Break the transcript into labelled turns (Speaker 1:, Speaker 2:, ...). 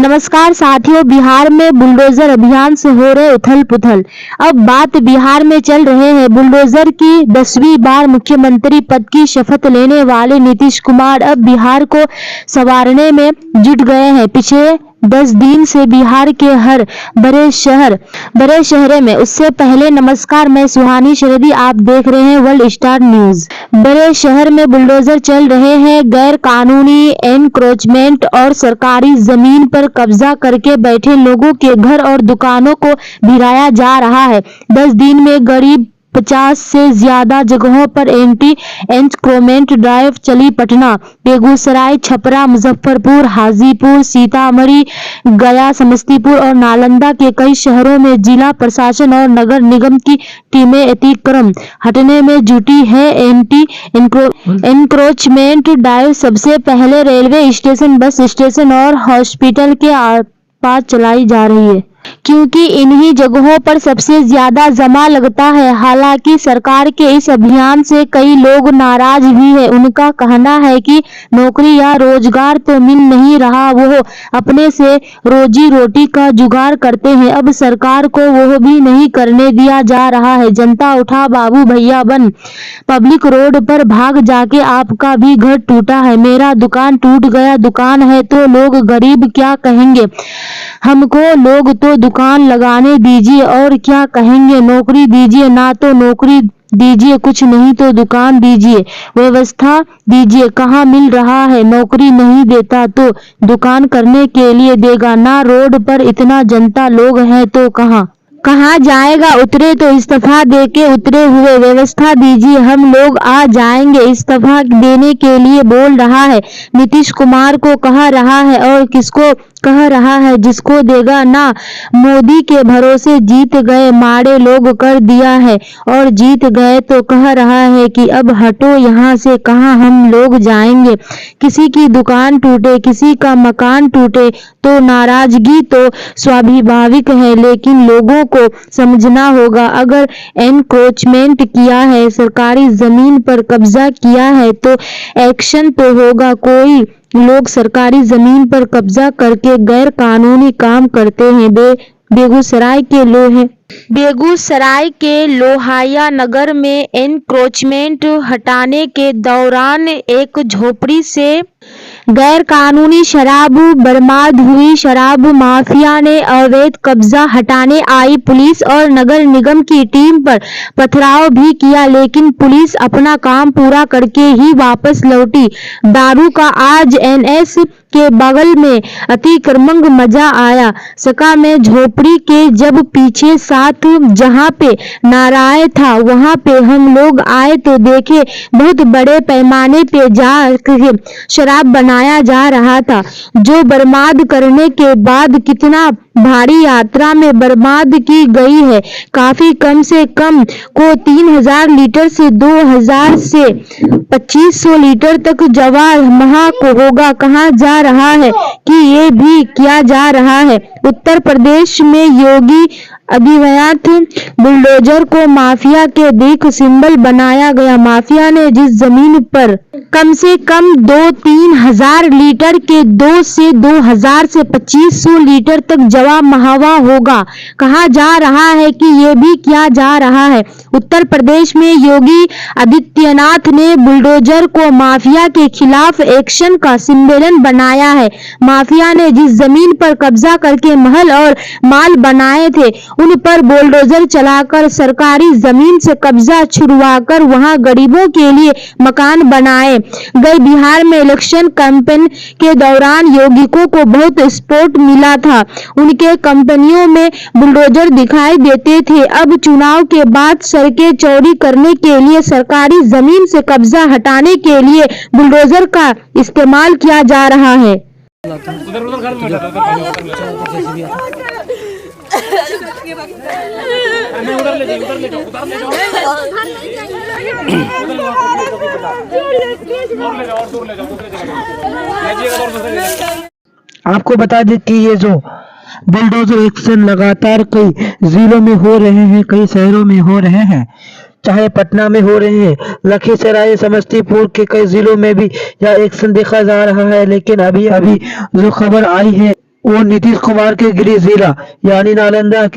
Speaker 1: नमस्कार साथियों, बिहार में बुलडोजर अभियान से हो रहे उथल पुथल। अब बात बिहार में चल रहे हैं बुलडोजर की। 10वीं बार मुख्यमंत्री पद की शपथ लेने वाले नीतीश कुमार अब बिहार को संवारने में जुट गए हैं। पिछले 10 दिन से बिहार के हर बड़े शहर में। उससे पहले नमस्कार, मैं सुहानी शरदी, आप देख रहे हैं वर्ल्ड स्टार न्यूज। बड़े शहर में बुलडोजर चल रहे हैं। गैर कानूनी एनक्रोचमेंट और सरकारी जमीन पर कब्जा करके बैठे लोगों के घर और दुकानों को गिराया जा रहा है। 10 दिन में करीब 50 से ज्यादा जगहों पर एंटी एनक्रोचमेंट ड्राइव चली। पटना, बेगूसराय, छपरा, मुजफ्फरपुर, हाजीपुर, सीतामढ़ी, गया, समस्तीपुर और नालंदा के कई शहरों में जिला प्रशासन और नगर निगम की टीमें अतिक्रमण हटाने में जुटी है। एंटी एनक्रोचमेंट ड्राइव सबसे पहले रेलवे स्टेशन, बस स्टेशन और हॉस्पिटल के आसपास चलाई जा रही है, क्योंकि इन्हीं जगहों पर सबसे ज्यादा जमा लगता है। हालांकि सरकार के इस अभियान से कई लोग नाराज भी है। उनका कहना है कि नौकरी या रोजगार तो मिल नहीं रहा, वो अपने से रोजी रोटी का जुगाड़ करते हैं। अब सरकार को वो भी नहीं करने दिया जा रहा है। जनता उठा बाबू भैया बन, पब्लिक रोड पर भाग जाके आपका भी घर टूटा है, मेरा दुकान टूट गया, दुकान है तो लोग गरीब क्या कहेंगे, हमको लोग तो दुकान लगाने दीजिए और क्या कहेंगे, नौकरी दीजिए, ना तो नौकरी दीजिए, कुछ नहीं तो दुकान दीजिए, व्यवस्था दीजिए, कहाँ मिल रहा है, नौकरी नहीं देता तो दुकान करने के लिए देगा ना, रोड पर इतना जनता लोग हैं तो कहाँ जाएगा, उतरे तो इस्तीफा देके उतरे हुए, व्यवस्था दीजिए, हम लोग आ जाएंगे। इस्तीफा देने के लिए बोल रहा है, नीतीश कुमार को कह रहा है और किसको कह रहा है, जिसको देगा ना, मोदी के भरोसे जीत गए, मारे लोग कर दिया है और जीत गए तो कह रहा है कि अब हटो यहाँ से, कहाँ हम लोग जाएंगे। किसी की दुकान टूटे, किसी का मकान टूटे तो नाराजगी तो स्वाभाविक है, लेकिन लोगों को समझना होगा, अगर एनक्रोचमेंट किया है, सरकारी जमीन पर कब्जा किया है तो एक्शन तो होगा। कोई लोग सरकारी जमीन पर कब्जा करके गैर कानूनी काम करते हैं। बेगूसराय के लोहाया नगर में एनक्रोचमेंट हटाने के दौरान एक झोपड़ी से गैर कानूनी शराब बरामद हुई। शराब माफिया ने अवैध कब्जा हटाने आई पुलिस और नगर निगम की टीम पर पथराव भी किया, लेकिन पुलिस अपना काम पूरा करके ही वापस लौटी। दारू का आज एनएस के बगल में अतिक्रमण मजा आया। सका में झोपड़ी के जब पीछे साथ जहाँ पे नारायण था वहाँ पे हम लोग आए तो देखे बहुत बड़े पैमाने पे शराब बनाया जा रहा था, जो बर्बाद करने के बाद कितना भारी यात्रा में बर्बाद की गई है। काफी कम से कम को 3000 लीटर से 2000 से 2500 लीटर तक जवार महा को होगा। कहा जा रहा है कि ये भी किया जा रहा है। उत्तर प्रदेश में योगी आदित्यनाथ बुलडोजर को माफिया के दिख सिंबल बनाया गया। माफिया ने जिस जमीन पर कम से कम 2-3 हजार लीटर के 2 से 2000 से 2500 लीटर तक जवा महावा होगा, कहा जा रहा है कि ये भी किया जा रहा है। उत्तर प्रदेश में योगी आदित्यनाथ ने बुलडोजर को माफिया के खिलाफ एक्शन का सिंबल बनाया है। माफिया ने जिस जमीन पर कब्जा करके महल और माल बनाए थे, उन पर बुलडोजर चलाकर सरकारी जमीन से कब्जा छुड़वाकर वहां गरीबों के लिए मकान बनाए गए। बिहार में इलेक्शन कैंपेन के दौरान योगियों को बहुत सपोर्ट मिला था, उनके कंपनियों में बुलडोजर दिखाई देते थे। अब चुनाव के बाद सड़कें चौड़ी करने के लिए, सरकारी जमीन से कब्जा हटाने के लिए बुलडोजर का इस्तेमाल किया जा रहा है।
Speaker 2: आपको बता दें कि ये जो बुलडोजर एक्शन लगातार कई जिलों में हो रहे हैं, कई शहरों में हो रहे हैं, चाहे पटना में हो रहे हैं, लखीसराय, समस्तीपुर के कई जिलों में भी यह एक्शन देखा जा रहा है। लेकिन अभी जो खबर आई है और नीतीश कुमार के गृह जिला यानी नालंदा